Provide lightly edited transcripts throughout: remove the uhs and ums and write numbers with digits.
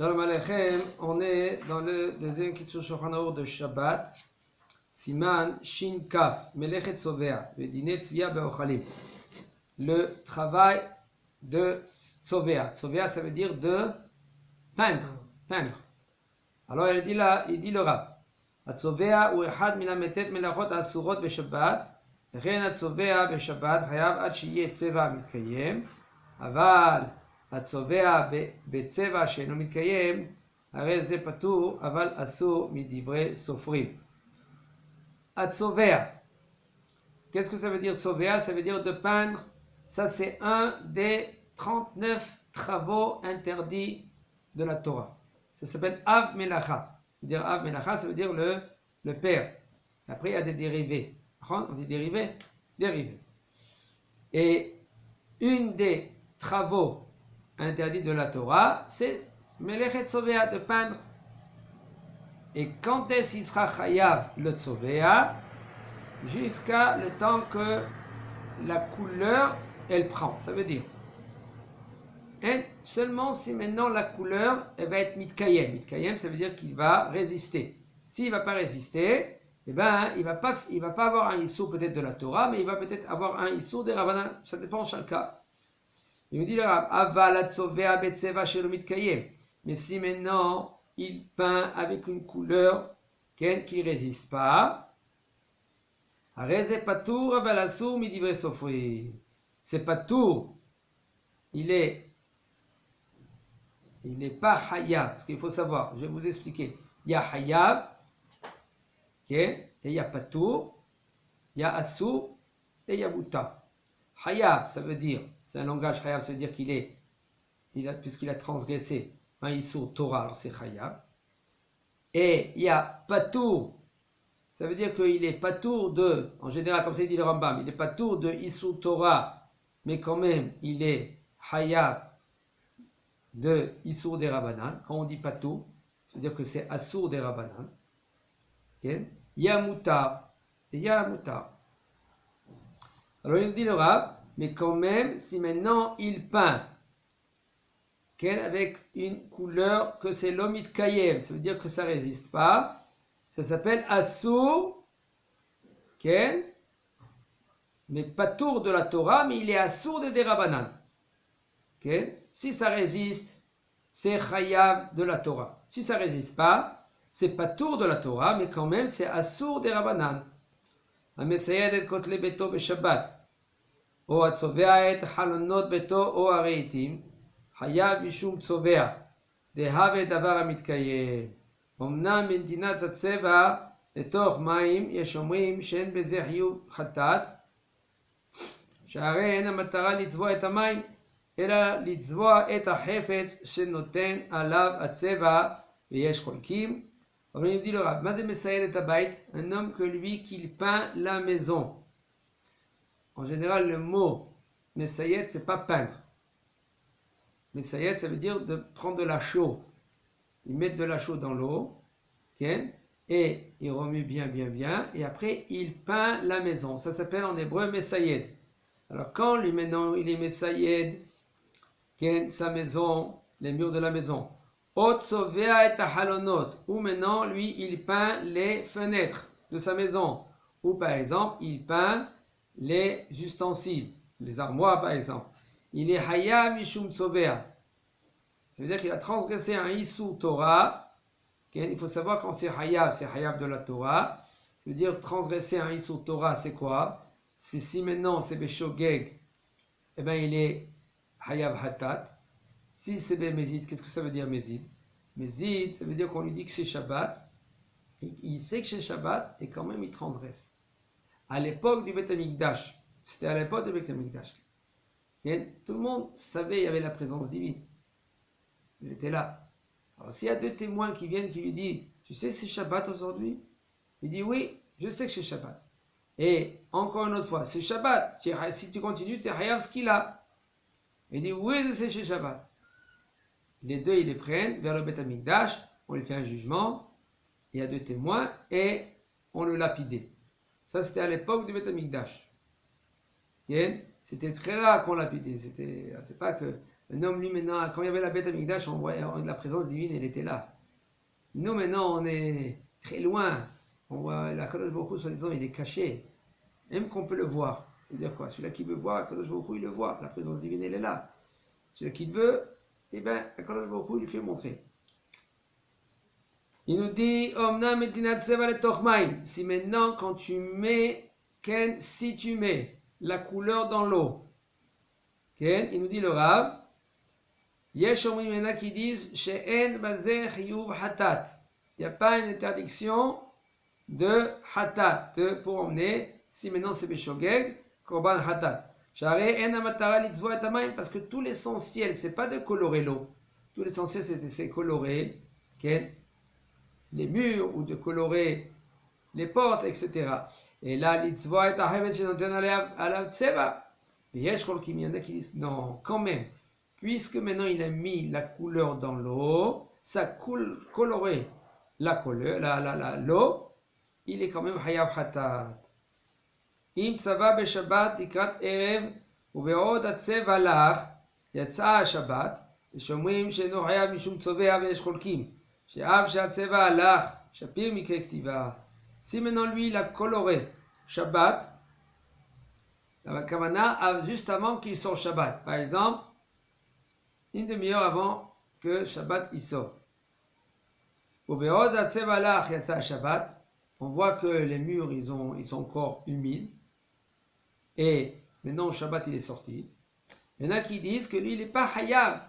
Shalom Aleichem, on est dans le deuxième Kitzur Shulchan Aruch de Shabbat, Siman Shin Kaf, Melechet Tzovea, le dîner Tzvia Be'ochalim. Le travail de Tzovea. Tzovea, ça veut dire de peindre. Alors il dit là, il dit le Rav. Tzovea ou echad mina metet melachot asurot beShabbat, ren atzovea beShabbat chayav ad shiye tzeva mitkayem, aval הצובע בצבע שאינו מתקיים, הרי זה פטור, אבל אסור מדברי סופרים. הצובע, qu'est-ce que ça veut dire צובע? Ça veut dire de peindre. Ça c'est un des 39 travaux interdits de la Torah. Ça s'appelle Av Melacha. Av Melacha, ça veut dire le père. Après il y a des dérivés. On dit dérivés? Dérivés. Et une des travaux interdit de la Torah, c'est Melechet Tzovea, de peindre. Et quand est-ce qu'il sera chayav le Tzovea? Jusqu'à le temps que la couleur, elle prend. Ça veut dire, seulement si maintenant la couleur, elle va être mitkayem. Mitkayem, ça veut dire qu'il va résister. S'il ne va pas résister, eh ben, il va pas avoir un issour peut-être de la Torah, mais il va peut-être avoir un issour des Rabbanan. Ça dépend de chaque cas. Il me dit le Rav, aval tzovea betseva shelo mitkayem. Mais si maintenant il peint avec une couleur qui ne résiste pas, areze patour aval asur midivre sofri. C'est patour. Il est pas hayav. Parce qu'il faut savoir, je vais vous expliquer. Il y a hayav, et il y a patour, il y a asur, et il y a muta. Hayav, ça veut dire, c'est un langage chayav, ça veut dire puisqu'il a transgressé un issour Torah, alors c'est chayav. Et il y a patour, ça veut dire qu'il est patour de, en général, comme ça dit le Rambam, il est patour de issour Torah, mais quand même il est chayav de issour des Rabbanan. Quand on dit patour, ça veut dire que c'est assour des Rabbanan. Okay? Il y a mutar, et il y a mutar. Alors il dit le Rav, mais quand même, si maintenant il peint avec une couleur que c'est l'omit kayem, ça veut dire que ça ne résiste pas, ça s'appelle assour, mais pas tour de la Torah, mais il est assour de Derabanan. Si ça résiste, c'est chayav de la Torah. Si ça ne résiste pas, c'est pas tour de la Torah, mais quand même c'est assour des Rabbanan. המסייד את כותלי ביתו בשבת, או הצובע את חלונות ביתו או הרהיטים, חייב משום צובע, דהווה דבר המתקיים. אמנם בנתינת הצבע לתוך מים יש אומרים שאין בזה חיוב חטאת, שהרי אין המטרה לצבוע את המים, אלא לצבוע את החפץ שנותן עליו הצבע, ויש חולקים. Alors il dit le Rav, Mazé Messayed et Tabaït, un homme que lui qu'il peint la maison. En général, le mot Messayed, c'est pas peindre. Messayed, ça veut dire de prendre de la chaux. Il met de la chaux dans l'eau, et il remue bien, et après il peint la maison. Ça s'appelle en hébreu Messayed. Alors quand lui maintenant il est Messayed, sa maison, les murs de la maison, ou maintenant lui il peint les fenêtres de sa maison, ou par exemple il peint les ustensiles, les armoires par exemple, il est hayav mishum tzovea, ça veut dire qu'il a transgressé un issur Torah. Il faut savoir quand c'est hayav de la Torah, ça veut dire transgresser un issur Torah, c'est quoi? C'est si maintenant c'est beshogeg, eh bien il est hayav hatat. Si c'est Mezid, qu'est-ce que ça veut dire Mezid? Mezid, ça veut dire qu'on lui dit que c'est Shabbat, il sait que c'est Shabbat, et quand même il transgresse. À l'époque du Beth Amikdash, c'était à l'époque du Beth Amikdash, tout le monde savait, il y avait la présence divine. Il était là. Alors s'il y a deux témoins qui viennent, qui lui disent, tu sais c'est Shabbat aujourd'hui? Il dit oui, je sais que c'est Shabbat. Et encore une autre fois, c'est Shabbat, si tu continues, tu es Hayav ce qu'il a. Il dit oui, je sais que c'est Shabbat. Les deux, ils les prennent vers le Beth Amikdash, on lui fait un jugement, il y a deux témoins, et on le lapidait. Ça, c'était à l'époque du Beth Amikdash. C'était très rare qu'on lapidait. C'est pas que Un homme, lui, maintenant, quand il y avait la bête à Migdash, on voyait la présence divine, elle était là. Nous, maintenant, on est très loin. On voit la Kadosh Baruch Hu, soi-disant, il est caché. Même qu'on peut le voir. C'est-à-dire quoi? Celui-là qui veut voir, Kadosh Baruch Hu, il le voit. La présence divine, elle est là. Celui qui veut, eh bien, Kadosh Baruch Hu, il lui fait montrer. Il nous dit, Omnam etinat seva letochmaim. Si maintenant, quand tu mets, Ken, si tu mets la couleur dans l'eau, Ken, il nous dit le Rav, Yesh omrim mena qui disent, she'en bazeh chiyuv hatat. Il n'y a pas une interdiction de hatat, pour emmener, si maintenant c'est beshogeg, korban hatat. Share en amatara litzvo et amayim, parce que tout l'essentiel, c'est pas de colorer l'eau. Tout l'essentiel, c'est colorer, Ken, les murs ou de colorer les portes, etc. Et là, l'itzvo et ahevet shenoten alav tseva. Mais yesh cholkim, il y en a qui disent, non, quand même, puisque maintenant il a mis la couleur dans l'eau, ça coloré la couleur, l'eau, il est quand même hayav hatat. Im tsava beshabbat likrat erev uveod atzeva lach yatsa השבת ושומעים שאינו חייב משום צובע ויש חולקים שאף שהצבע הלך שפיר מקרה כתיבה. Si maintenant lui il a coloré Shabbat, la Kavana juste avant qu'il sorte Shabbat, par exemple une demi-heure avant que Shabbat il sort. On voit que les murs ils sont encore humides et maintenant Shabbat il est sorti. Il y en a qui disent que lui il n'est pas Hayab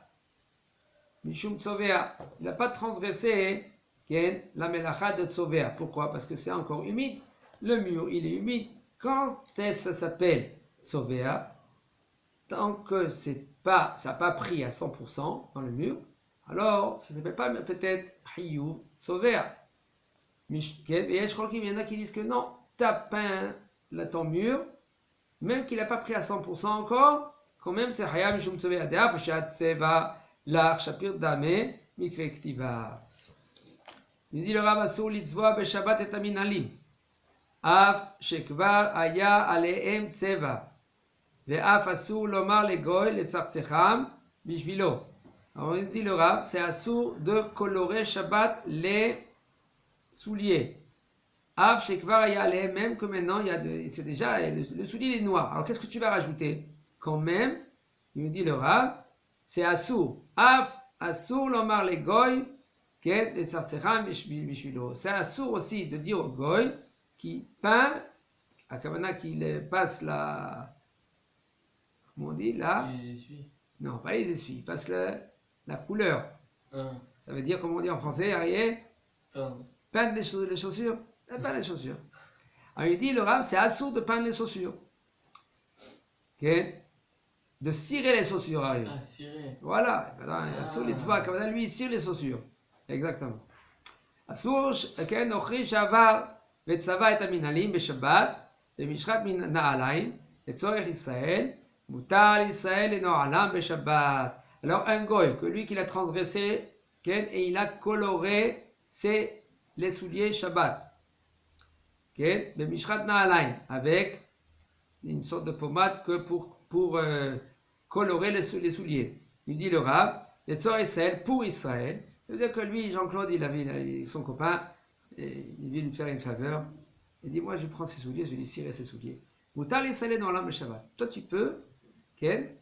Mishum Tzovea, il n'a pas transgressé la melacha de Tzovea. Pourquoi? Parce que c'est encore humide. Le mur il est humide. Quand est-ce que ça s'appelle Tzovea? Tant que ça n'a pas pris à 100% dans le mur, alors ça ne s'appelle pas peut-être Hiyuv Tzovea. Il y en a qui disent que non, tu as peint ton mur, même qu'il n'a pas pris à 100% encore, quand même c'est Hayab Mishum Tzovea. De'af Shat Seva Lach Shapir Dame Mikve Ktiva. Il dit le Rav Asur Litzvoa Beshabbat et Aminalim. Af Shekvar Aya Aleem Tseva. Ve'af Asur Lomar Legoy Letzartzecham Bishvilo. Alors il dit le Rav, c'est Asur de colorer Shabbat les souliers. Av Shekvar Aya Aleem, même que maintenant c'est déjà le soulier est noir. Alors qu'est-ce que tu vas rajouter? Quand même, il me dit le Rav, c'est Asur. Af Asur Lomar Legoy. C'est Assour aussi de dire au goy qui peint, à Kavana qu'il passe la. Comment on dit là? Les essuies. Non, pas les essuies, il passe la couleur. Ah. Ça veut dire, comment on dit en français, Ariel? Peindre les chaussures. Peindre les chaussures. Alors il dit le Rav, c'est Assour de peindre les chaussures. De cirer les chaussures, Ariel. Ah, cirer. Voilà, Assour, Kavana lui, il cire les chaussures. Exactement. אסור, כן, נוכרי שעבר וצבע את המנהלים בשבת במשחת נעליים לצורך ישראל, מותר לישראל לנועלם בשבת. Alors un goy, que lui qui l'a transgressé, et il a coloré les souliers Shabbat. במשחת נעליים, avec une sorte de pommade que pour colorer les souliers. Il dit le Rav, לצורך ישראל, pour Israël. Ça veut dire que lui, Jean-Claude, il avait son copain, et il vient lui faire une faveur. Il dit, moi je prends ses souliers, je vais lui cirer ses souliers. Moutar les salés dans l'âme de Shabbat. Toi tu peux, Ken,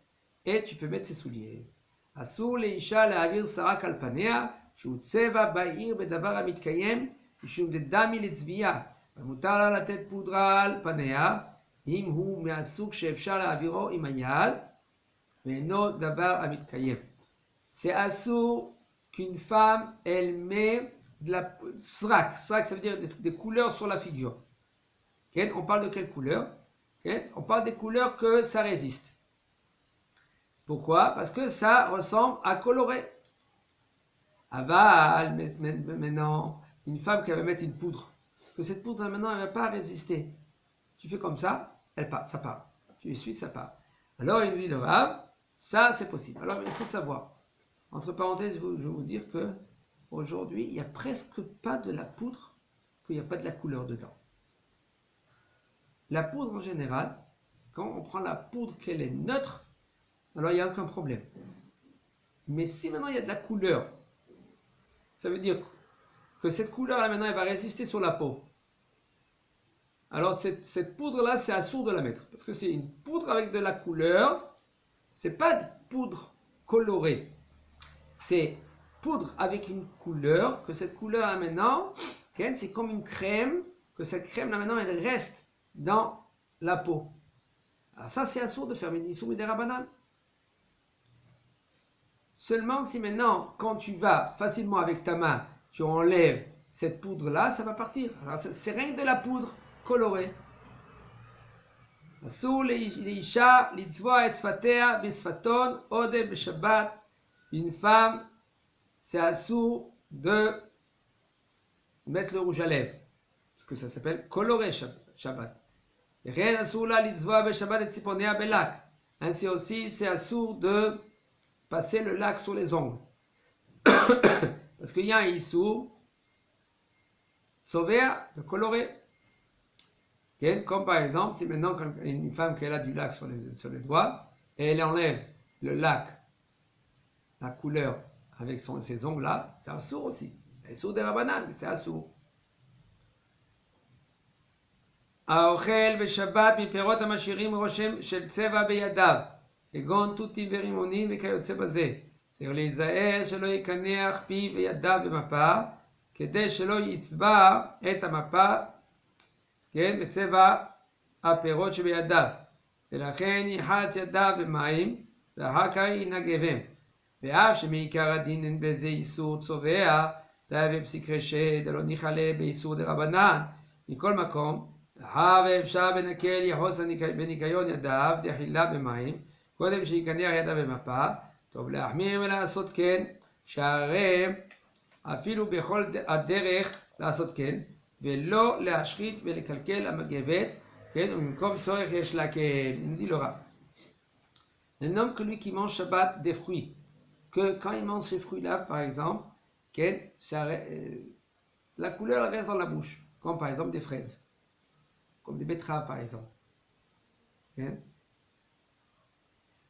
et tu peux mettre ses souliers. Asur leisha le'avir sarak al panea, שהוא צבע בהיר בדבר המתקיים, משום דדמי לצביעה. ומותר לה לתת פודרה על פניה, אם הוא מהסוג שאפשר להעבירו עם היד, ואינו דבר המתקיים. C'est asur qu'une femme, elle met de la srak. Srak, ça veut dire des couleurs sur la figure. Okay? On parle de quelle couleur? Okay? On parle des couleurs que ça résiste. Pourquoi? Parce que ça ressemble à colorer. Aval, maintenant, une femme qui va mettre une poudre, que cette poudre maintenant, elle ne va pas résister. Tu fais comme ça, ça part. Tu essuies, ça part. Alors, il nous dit le Rav, ça c'est possible. Alors, il faut savoir. Entre parenthèses, je vais vous dire que aujourd'hui, il n'y a presque pas de la poudre qu'il n'y a pas de la couleur dedans. La poudre en général, quand on prend la poudre qu'elle est neutre, alors il n'y a aucun problème. Mais si maintenant il y a de la couleur, ça veut dire que cette couleur-là, maintenant, elle va résister sur la peau. Alors, cette poudre-là, c'est assourd de la mettre. Parce que c'est une poudre avec de la couleur. C'est pas de poudre colorée. C'est poudre avec une couleur, que cette couleur-là, maintenant, c'est comme une crème, que cette crème-là, maintenant, elle reste dans la peau. Alors ça, c'est assourd de faire Midisou Midera. Seulement si maintenant, quand tu vas facilement avec ta main, tu enlèves cette poudre-là, ça va partir. Alors c'est rien que de la poudre colorée. Assour leisha litzvoa et sfatea besfaton ode beshabbat. Une femme, c'est assour de mettre le rouge à lèvres. Parce que ça s'appelle colorer Shabbat. Ainsi aussi, c'est assour de passer le lac sur les ongles. Parce qu'il y a un issou, sauver, de colorer. Comme par exemple, si maintenant une femme qui a du lac sur les doigts, et elle enlève le lac, la couleur avec ses ongles là, c'est assour aussi. Assour de la banane, c'est assour. האוכל בשבת מפירות המשאירים רושם של צבע בידיו, כגון תותים ורימונים וכיוצא בזה. צריך להיזהר שלא יקנח פיו וידיו במפה, כדי שלא יצבע את המפה, בצבע הפירות שבידיו. ולכן יחץ ידיו במים, ואחר כך ינגבם. ואף שמעיקר הדין אין בזה איסור צובע, דהווה פסיק רשע, דלא נכלה באיסור דרבנן. מכל מקום, ואפשר בנקל יחוס בניקיון ידיו דחילה במים, קודם שיקנח ידיו במפה, טוב להחמיר ולעשות כן, שהרי אפילו בכל הדרך לעשות כן, ולא להשחית ולקלקל המגבת, ובמקום צורך יש להקל. Il dit le Rav. Un homme que lui qui mange Shabbat des fruits, que quand il mange ces fruits-là, par exemple, la couleur reste dans la bouche, comme par exemple des fraises. Comme des betteraves par exemple,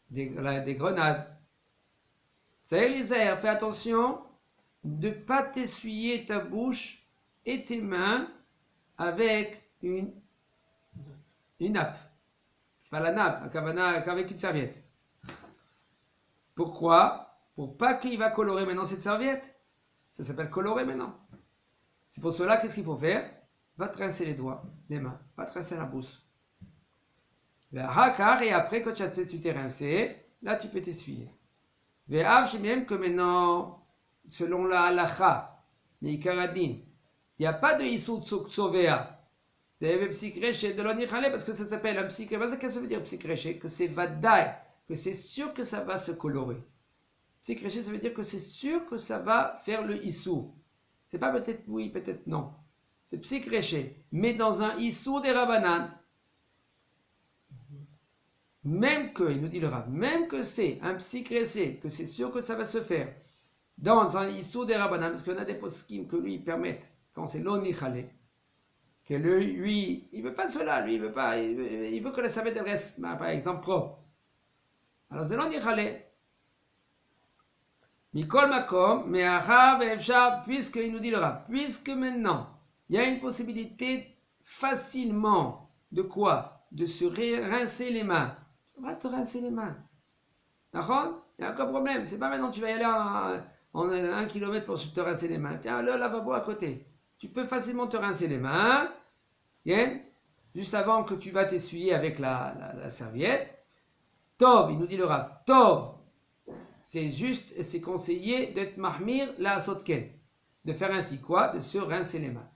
des grenades. Ça Eliezer, fais attention de ne pas t'essuyer ta bouche et tes mains avec une nappe. C'est pas la nappe, avec une serviette. Pourquoi? Pour pas qu'il va colorer maintenant cette serviette. Ça s'appelle colorer maintenant. C'est pour cela qu'est-ce qu'il faut faire? Va te rincer les doigts, les mains, va te rincer la bouche. Et après, quand tu t'es rincé, là tu peux t'essuyer. Même que maintenant, selon la halacha, les karadin, il n'y a pas de issout tsovea, de l'onichale, parce que ça s'appelle un psychréché. Qu'est-ce que ça veut dire psychréché? Que c'est vadaï, que c'est sûr que ça va se colorer. Psychréché, ça veut dire que c'est sûr que ça va faire le issou. C'est pas peut-être oui, peut-être non. C'est psychréché, mais dans un issou des rabanan, même que, il nous dit le Rav, même que c'est un psychréché, que c'est sûr que ça va se faire, dans un issou des rabanan, parce qu'on a des poskim que lui permettent, quand c'est l'onichale, que lui, il veut pas cela, lui, il veut que la savette reste, par exemple, propre. Alors c'est l'onichale. Mikol makom, mais achar ve'efshar, puisque, il nous dit le Rav, puisque maintenant, il y a une possibilité facilement de quoi? De se rincer les mains. Va te rincer les mains. D'accord? Il n'y a aucun problème. C'est pas maintenant que tu vas y aller en 1 kilomètre pour te rincer les mains. Tiens, le lavabo à côté. Tu peux facilement te rincer les mains. Juste avant que tu vas t'essuyer avec la serviette. Tov, il nous dit le Rav. Tov, c'est juste et c'est conseillé d'être mahmir la sotken. De faire ainsi quoi? De se rincer les mains.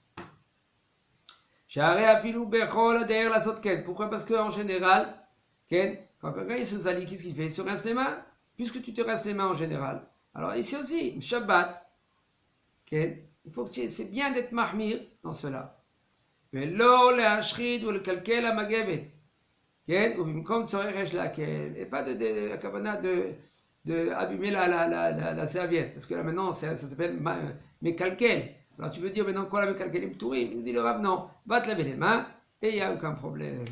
Pourquoi? Parce qu'en général, quand quelqu'un il se salit, qu'est-ce qu'il fait? Il se rince les mains, puisque tu te rinces les mains en général. Alors ici aussi, Shabbat, il faut que c'est bien d'être mahmir dans cela. Et pas de kavana de abîmer la serviette, parce que là maintenant ça s'appelle mekalkel. Alors tu veux dire maintenant quoi la mekalkelim tourim? Il nous dit le Rav non, va te laver les mains et il n'y a aucun problème.